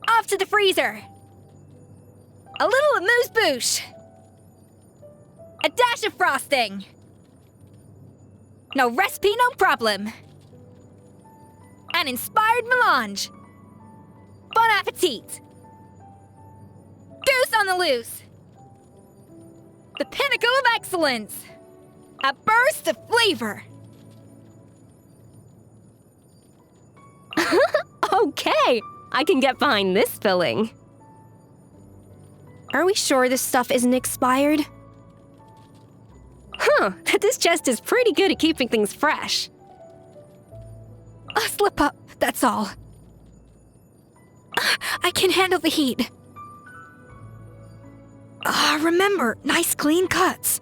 Off to the freezer! A little amuse-bouche! A dash of frosting! No recipe, no problem! An inspired melange! Bon appetit! Goose on the loose! The pinnacle of excellence! A burst of flavor! Okay, I can get behind this filling. Are we sure this stuff isn't expired? Huh, this chest is pretty good at keeping things fresh. A slip up, that's all. I can handle the heat. Remember, nice clean cuts.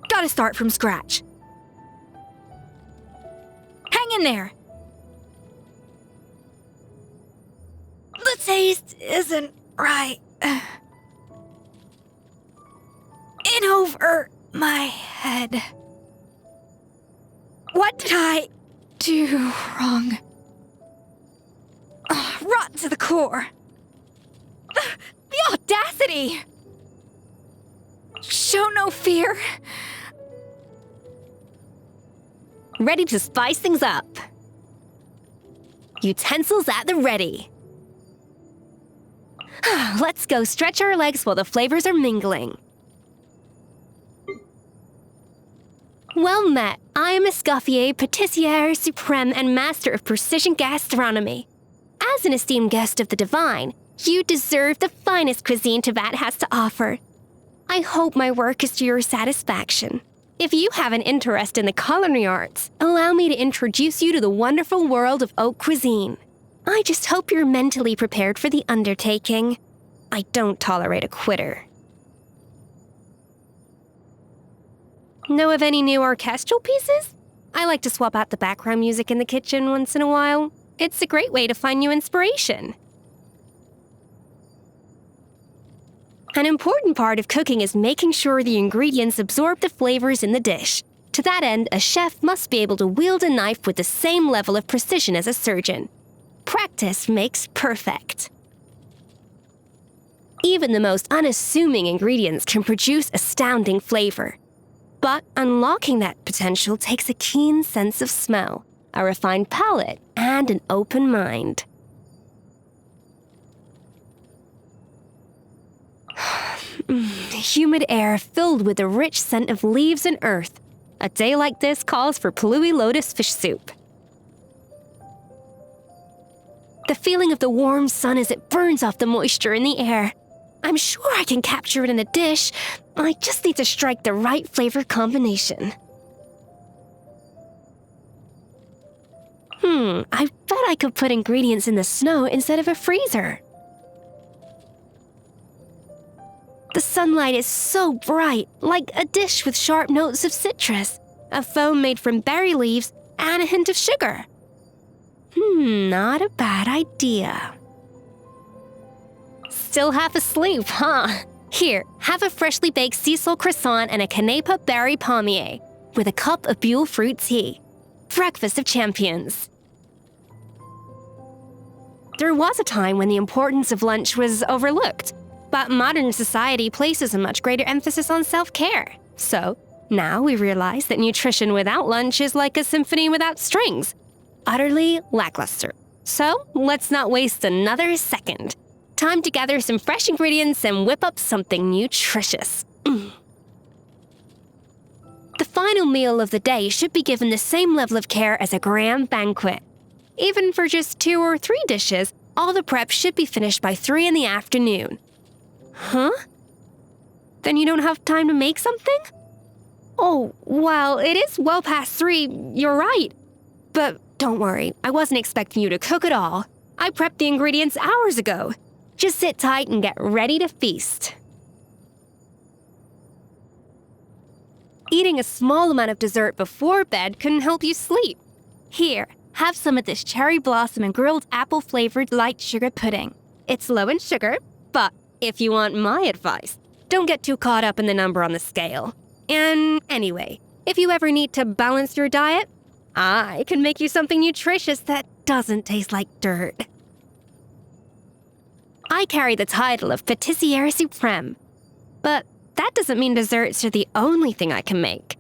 Gotta start from scratch. Hang in there. The taste isn't right. In over my head. What did I do wrong? Rotten to the core. The audacity! Show no fear. Ready to spice things up. Utensils at the ready. Let's go stretch our legs while the flavors are mingling. Well met. I am Escoffier, Patissiere Supreme and Master of Precision Gastronomy. As an esteemed guest of the divine, you deserve the finest cuisine Teyvat has to offer. I hope my work is to your satisfaction. If you have an interest in the culinary arts, allow me to introduce you to the wonderful world of haute cuisine. I just hope you're mentally prepared for the undertaking. I don't tolerate a quitter. Know of any new orchestral pieces? I like to swap out the background music in the kitchen once in a while. It's a great way to find new inspiration. An important part of cooking is making sure the ingredients absorb the flavors in the dish. To that end, a chef must be able to wield a knife with the same level of precision as a surgeon. Practice makes perfect. Even the most unassuming ingredients can produce astounding flavor. But unlocking that potential takes a keen sense of smell, a refined palate, and an open mind. Humid air filled with the rich scent of leaves and earth. A day like this calls for Palui lotus fish soup. The feeling of the warm sun as it burns off the moisture in the air. I'm sure I can capture it in a dish. I just need to strike the right flavor combination. I bet I could put ingredients in the snow instead of a freezer. The sunlight is so bright, like a dish with sharp notes of citrus, a foam made from berry leaves, and a hint of sugar. Not a bad idea. Still half asleep, huh? Here, have a freshly baked sea salt croissant and a canepa berry palmier, with a cup of Buell fruit tea. Breakfast of champions. There was a time when the importance of lunch was overlooked, but modern society places a much greater emphasis on self-care. So, now we realize that nutrition without lunch is like a symphony without strings. Utterly lackluster. So, let's not waste another second. Time to gather some fresh ingredients and whip up something nutritious. The final meal of the day should be given the same level of care as a grand banquet. Even for just 2 or 3 dishes, all the prep should be finished by 3 in the afternoon. Huh? Then you don't have time to make something? Oh, well, it is well past 3, you're right. But don't worry, I wasn't expecting you to cook at all. I prepped the ingredients hours ago. Just sit tight and get ready to feast. Eating a small amount of dessert before bed can help you sleep. Here, have some of this cherry blossom and grilled apple-flavored light sugar pudding. It's low in sugar, but if you want my advice, don't get too caught up in the number on the scale. And anyway, if you ever need to balance your diet, I can make you something nutritious that doesn't taste like dirt. I carry the title of Patissiere Supreme, but that doesn't mean desserts are the only thing I can make.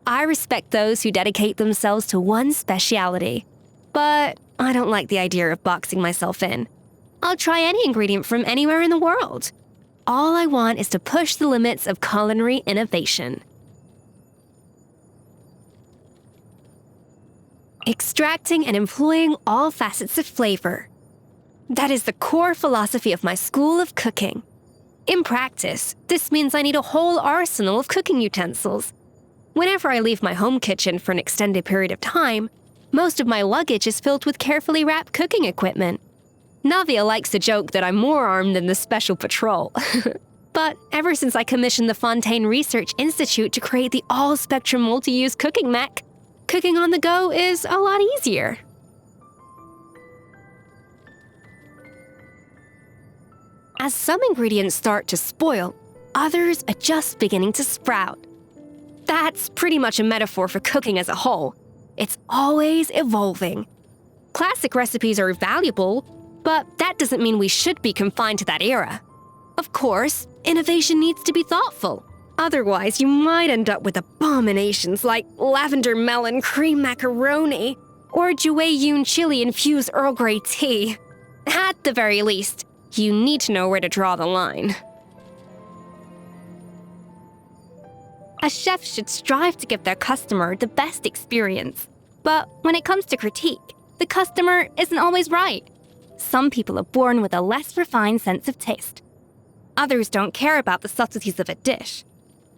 I respect those who dedicate themselves to one specialty, but I don't like the idea of boxing myself in. I'll try any ingredient from anywhere in the world. All I want is to push the limits of culinary innovation. Extracting and employing all facets of flavor. That is the core philosophy of my school of cooking. In practice, this means I need a whole arsenal of cooking utensils. Whenever I leave my home kitchen for an extended period of time, most of my luggage is filled with carefully wrapped cooking equipment. Navia likes to joke that I'm more armed than the Special Patrol. But ever since I commissioned the Fontaine Research Institute to create the all-spectrum multi-use cooking mech, cooking on the go is a lot easier. As some ingredients start to spoil, others are just beginning to sprout. That's pretty much a metaphor for cooking as a whole. It's always evolving. Classic recipes are valuable, but that doesn't mean we should be confined to that era. Of course, innovation needs to be thoughtful. Otherwise, you might end up with abominations like lavender melon cream macaroni or Jueyun chili-infused Earl Grey tea. At the very least, you need to know where to draw the line. A chef should strive to give their customer the best experience. But when it comes to critique, the customer isn't always right. Some people are born with a less refined sense of taste. Others don't care about the subtleties of a dish,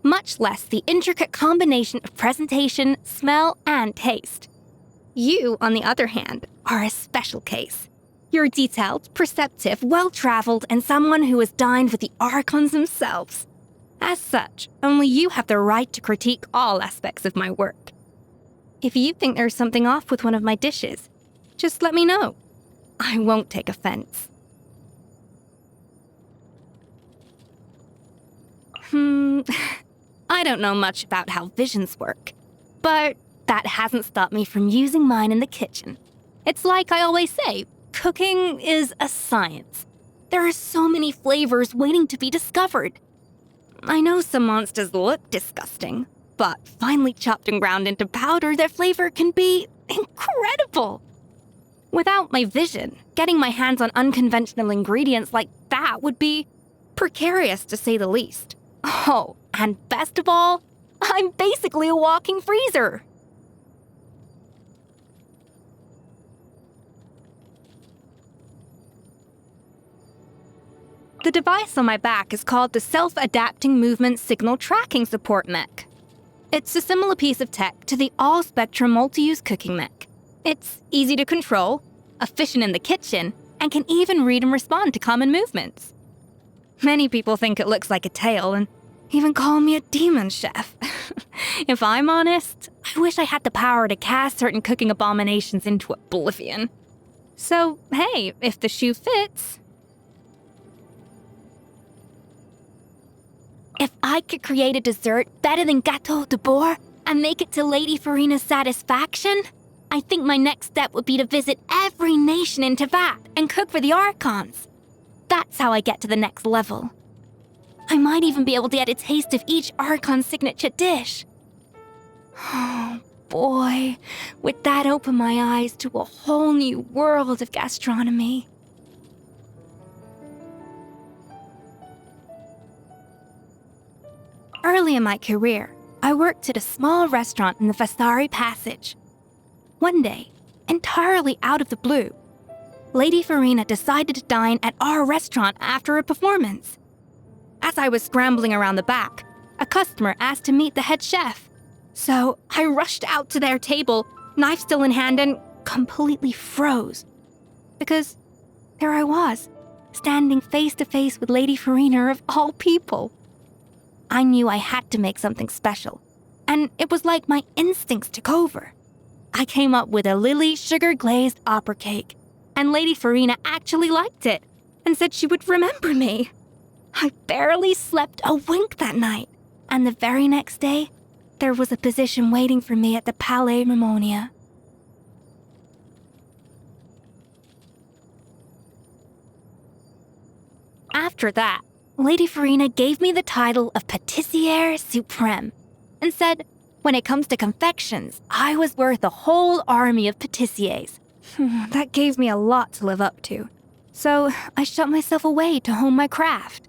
much less the intricate combination of presentation, smell, and taste. You, on the other hand, are a special case. You're detailed, perceptive, well-traveled, and someone who has dined with the Archons themselves. As such, only you have the right to critique all aspects of my work. If you think there's something off with one of my dishes, just let me know. I won't take offense. I don't know much about how visions work, but that hasn't stopped me from using mine in the kitchen. It's like I always say, cooking is a science. There are so many flavors waiting to be discovered. I know some monsters look disgusting, but finely chopped and ground into powder, their flavor can be incredible. Without my vision, getting my hands on unconventional ingredients like that would be precarious to say the least. Oh, and best of all, I'm basically a walking freezer. The device on my back is called the Self-Adapting Movement Signal Tracking Support Mech. It's a similar piece of tech to the all-spectrum multi-use cooking mech. It's easy to control, efficient in the kitchen, and can even read and respond to common movements. Many people think it looks like a tail and even call me a demon chef. If I'm honest, I wish I had the power to cast certain cooking abominations into oblivion. So, hey, if the shoe fits... If I could create a dessert better than Gâteau de Bourg and make it to Lady Farina's satisfaction, I think my next step would be to visit every nation in Teyvat and cook for the Archons. That's how I get to the next level. I might even be able to get a taste of each Archon's signature dish. Oh boy, would that open my eyes to a whole new world of gastronomy. Early in my career, I worked at a small restaurant in the Vasari Passage. One day, entirely out of the blue, Lady Farina decided to dine at our restaurant after a performance. As I was scrambling around the back, a customer asked to meet the head chef. So I rushed out to their table, knife still in hand, and completely froze. Because there I was, standing face to face with Lady Farina of all people. I knew I had to make something special, and it was like my instincts took over. I came up with a lily sugar-glazed opera cake, and Lady Farina actually liked it and said she would remember me. I barely slept a wink that night, and the very next day, there was a position waiting for me at the Palais Mimonia. After that, Lady Farina gave me the title of Pâtissière Suprême and said, when it comes to confections, I was worth a whole army of pâtissiers. That gave me a lot to live up to, so I shut myself away to hone my craft.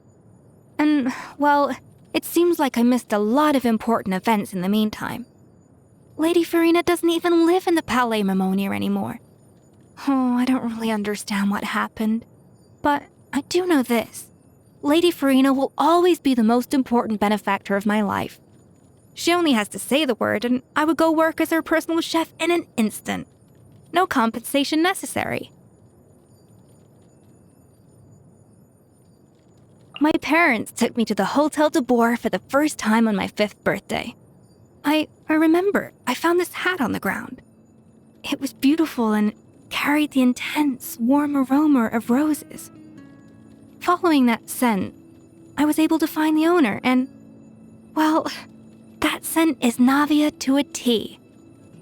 And, well, it seems like I missed a lot of important events in the meantime. Lady Farina doesn't even live in the Palais Mimonia anymore. Oh, I don't really understand what happened. But I do know this. Lady Farina will always be the most important benefactor of my life. She only has to say the word, and I would go work as her personal chef in an instant. No compensation necessary. My parents took me to the Hotel de Boer for the first time on my 5th birthday. I remember I found this hat on the ground. It was beautiful and carried the intense, warm aroma of roses. Following that scent, I was able to find the owner and, well, that scent is Navia to a T.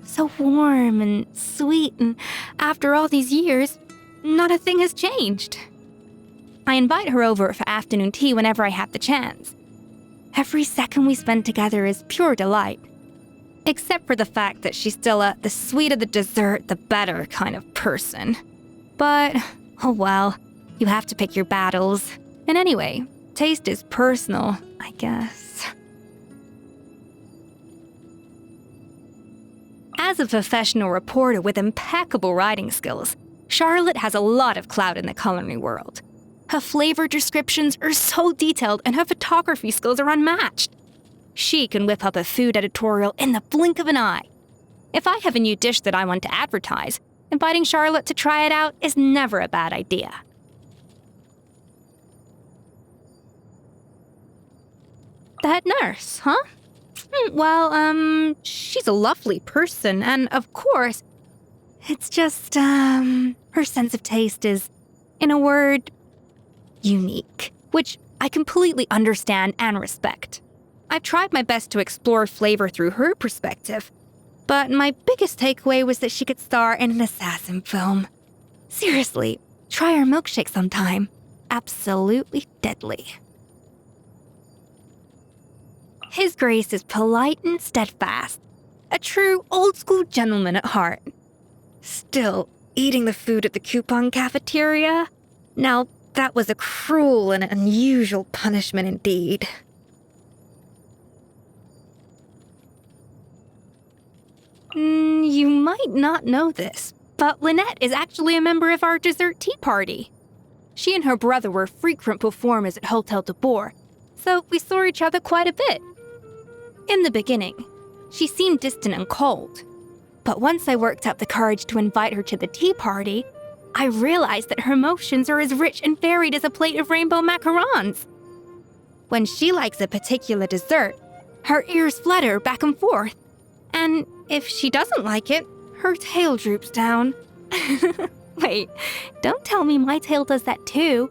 So warm and sweet, and after all these years, not a thing has changed. I invite her over for afternoon tea whenever I have the chance. Every second we spend together is pure delight. Except for the fact that she's still the sweeter the dessert, the better kind of person. But, oh well, you have to pick your battles. And anyway, taste is personal, I guess. As a professional reporter with impeccable writing skills, Charlotte has a lot of clout in the culinary world. Her flavor descriptions are so detailed and her photography skills are unmatched. She can whip up a food editorial in the blink of an eye. If I have a new dish that I want to advertise, inviting Charlotte to try it out is never a bad idea. The head nurse, huh? Well, she's a lovely person, and of course, it's just, her sense of taste is, in a word, unique, which I completely understand and respect. I've tried my best to explore flavor through her perspective, but my biggest takeaway was that she could star in an assassin film. Seriously, try her milkshake sometime. Absolutely deadly. His Grace is polite and steadfast, a true old-school gentleman at heart. Still, eating the food at the coupon cafeteria? Now, that was a cruel and unusual punishment indeed. You might not know this, but Lynette is actually a member of our dessert tea party. She and her brother were frequent performers at Hotel de Boer, so we saw each other quite a bit. In the beginning, she seemed distant and cold, but once I worked up the courage to invite her to the tea party, I realized that her emotions are as rich and varied as a plate of rainbow macarons. When she likes a particular dessert, her ears flutter back and forth, and if she doesn't like it, her tail droops down. Wait, don't tell me my tail does that too.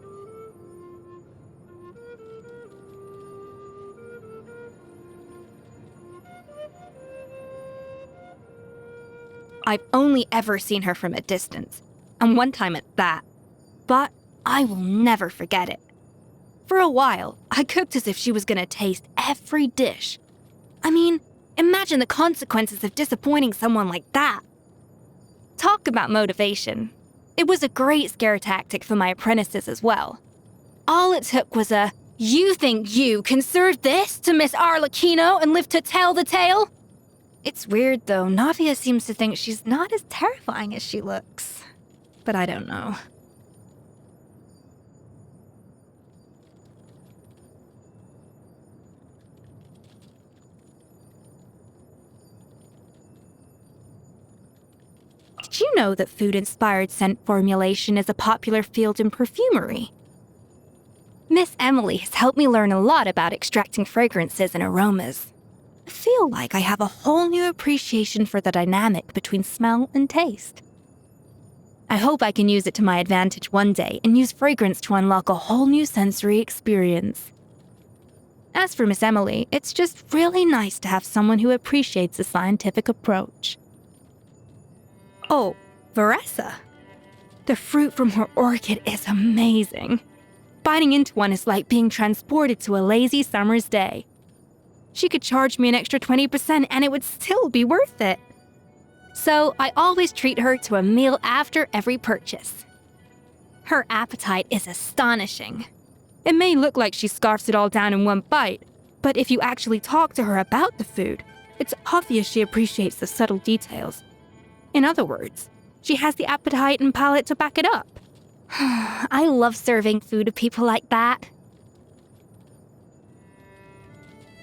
I've only ever seen her from a distance, and one time at that. But I will never forget it. For a while, I cooked as if she was gonna taste every dish. I mean, imagine the consequences of disappointing someone like that. Talk about motivation. It was a great scare tactic for my apprentices as well. All it took was a, "You think you can serve this to Miss Arlecchino and live to tell the tale?" It's weird though, Navia seems to think she's not as terrifying as she looks. But I don't know. Did you know that food-inspired scent formulation is a popular field in perfumery? Miss Emily has helped me learn a lot about extracting fragrances and aromas. I feel like I have a whole new appreciation for the dynamic between smell and taste. I hope I can use it to my advantage one day and use fragrance to unlock a whole new sensory experience. As for Miss Emily, it's just really nice to have someone who appreciates a scientific approach. Oh, Veressa. The fruit from her orchid is amazing. Biting into one is like being transported to a lazy summer's day. She could charge me an extra 20% and it would still be worth it. So I always treat her to a meal after every purchase. Her appetite is astonishing. It may look like she scarfs it all down in one bite, but if you actually talk to her about the food, it's obvious she appreciates the subtle details. In other words, she has the appetite and palate to back it up. I love serving food to people like that.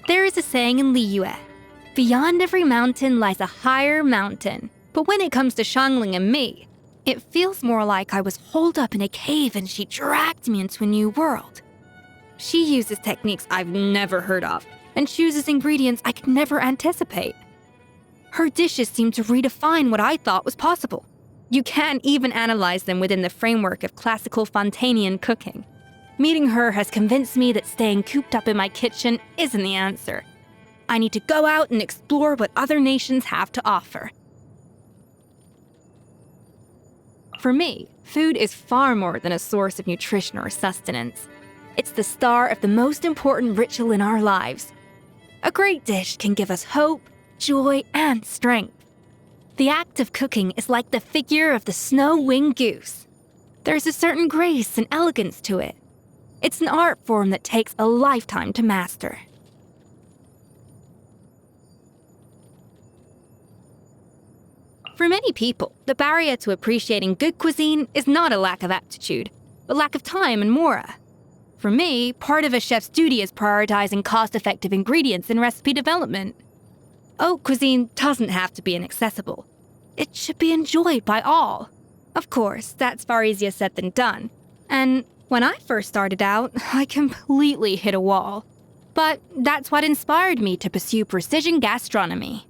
There is a saying in Liyue, beyond every mountain lies a higher mountain. But when it comes to Xiangling and me, it feels more like I was holed up in a cave and she dragged me into a new world. She uses techniques I've never heard of and chooses ingredients I could never anticipate. Her dishes seem to redefine what I thought was possible. You can't even analyze them within the framework of classical Fontanian cooking. Meeting her has convinced me that staying cooped up in my kitchen isn't the answer. I need to go out and explore what other nations have to offer. For me, food is far more than a source of nutrition or sustenance. It's the star of the most important ritual in our lives. A great dish can give us hope, joy, and strength. The act of cooking is like the figure of the snow-winged goose. There's a certain grace and elegance to it. It's an art form that takes a lifetime to master. For many people, the barrier to appreciating good cuisine is not a lack of aptitude, but lack of time and mora. For me, part of a chef's duty is prioritizing cost-effective ingredients in recipe development. Haute cuisine doesn't have to be inaccessible. It should be enjoyed by all. Of course, that's far easier said than done. And when I first started out, I completely hit a wall. But that's what inspired me to pursue precision gastronomy.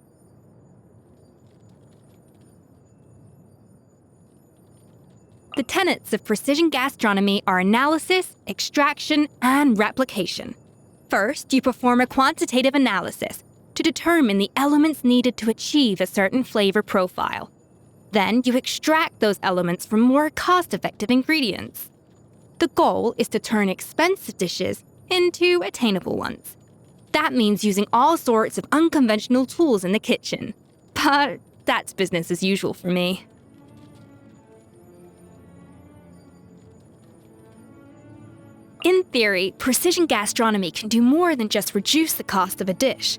The tenets of precision gastronomy are analysis, extraction, and replication. First, you perform a quantitative analysis to determine the elements needed to achieve a certain flavor profile. Then, you extract those elements from more cost-effective ingredients. The goal is to turn expensive dishes into attainable ones. That means using all sorts of unconventional tools in the kitchen. But that's business as usual for me. In theory, precision gastronomy can do more than just reduce the cost of a dish.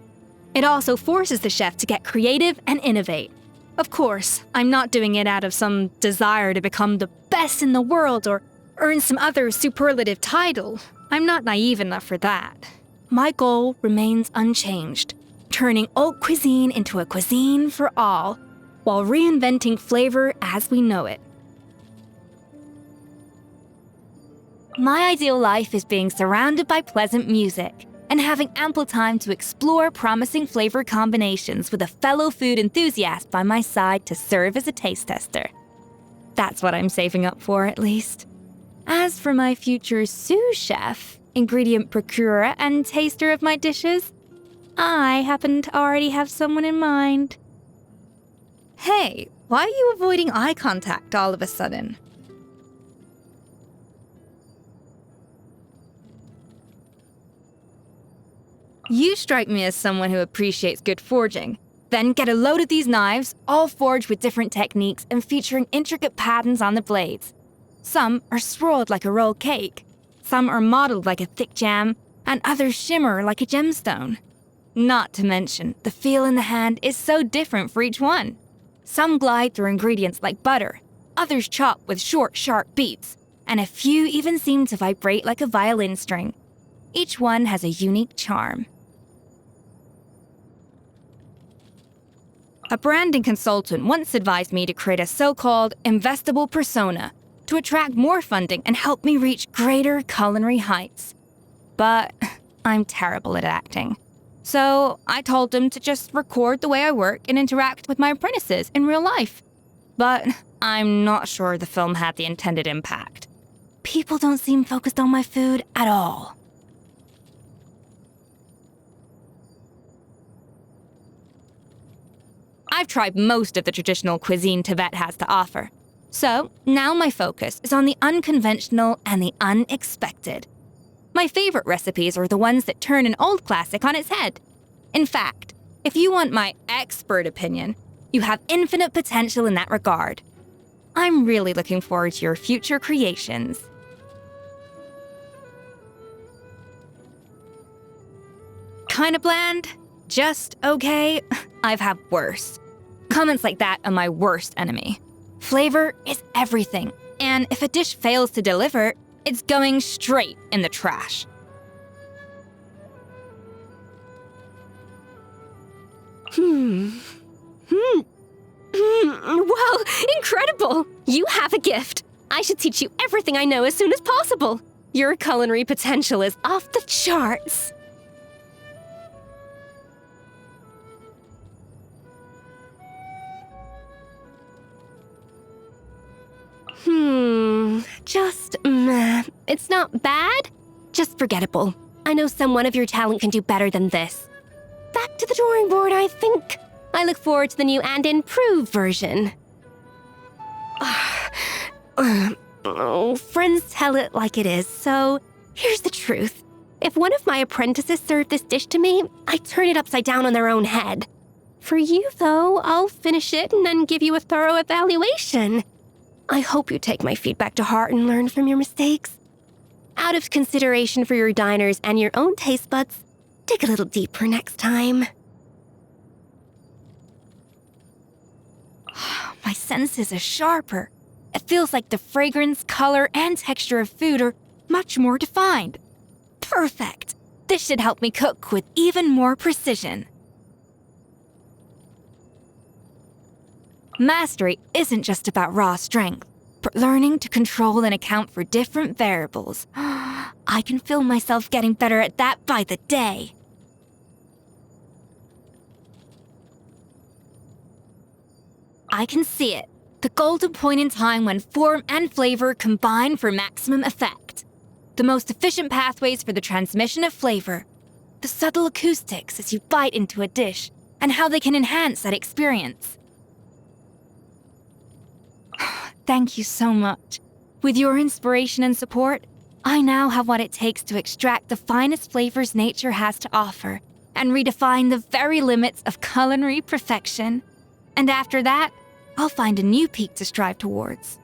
It also forces the chef to get creative and innovate. Of course, I'm not doing it out of some desire to become the best in the world or earn some other superlative title. I'm not naive enough for that. My goal remains unchanged, turning haute cuisine into a cuisine for all, while reinventing flavor as we know it. My ideal life is being surrounded by pleasant music and having ample time to explore promising flavor combinations with a fellow food enthusiast by my side to serve as a taste tester. That's what I'm saving up for, at least. As for my future sous chef, ingredient procurer, and taster of my dishes, I happen to already have someone in mind. Hey, why are you avoiding eye contact all of a sudden? You strike me as someone who appreciates good forging. Then get a load of these knives, all forged with different techniques and featuring intricate patterns on the blades. Some are swirled like a rolled cake, some are modeled like a thick jam, and others shimmer like a gemstone. Not to mention, the feel in the hand is so different for each one. Some glide through ingredients like butter, others chop with short, sharp beats, and a few even seem to vibrate like a violin string. Each one has a unique charm. A branding consultant once advised me to create a so-called investable persona to attract more funding and help me reach greater culinary heights. But I'm terrible at acting. So I told them to just record the way I work and interact with my apprentices in real life. But I'm not sure the film had the intended impact. People don't seem focused on my food at all. I've tried most of the traditional cuisine Tibet has to offer. So now my focus is on the unconventional and the unexpected. My favorite recipes are the ones that turn an old classic on its head. In fact, if you want my expert opinion, you have infinite potential in that regard. I'm really looking forward to your future creations. Kinda bland? Just okay? I've had worse. Comments like that are my worst enemy. Flavor is everything, And if a dish fails to deliver, it's going straight in the trash. Wow, incredible! You have a gift. I should teach you everything I know as soon as possible. Your culinary potential is off the charts. Just meh. It's not bad, just forgettable. I know someone of your talent can do better than this. Back to the drawing board, I think. I look forward to the new and improved version. Friends tell it like it is, so here's the truth. If one of my apprentices served this dish to me, I'd turn it upside down on their own head. For you, though, I'll finish it and then give you a thorough evaluation. I hope you take my feedback to heart and learn from your mistakes. Out of consideration for your diners and your own taste buds, dig a little deeper next time. My senses are sharper. It feels like the fragrance, color, and texture of food are much more defined. Perfect! This should help me cook with even more precision. Mastery isn't just about raw strength, but learning to control and account for different variables. I can feel myself getting better at that by the day. I can see it. The golden point in time when form and flavor combine for maximum effect. The most efficient pathways for the transmission of flavor. The subtle acoustics as you bite into a dish, and how they can enhance that experience. Thank you so much. With your inspiration and support, I now have what it takes to extract the finest flavors nature has to offer and redefine the very limits of culinary perfection. And after that, I'll find a new peak to strive towards.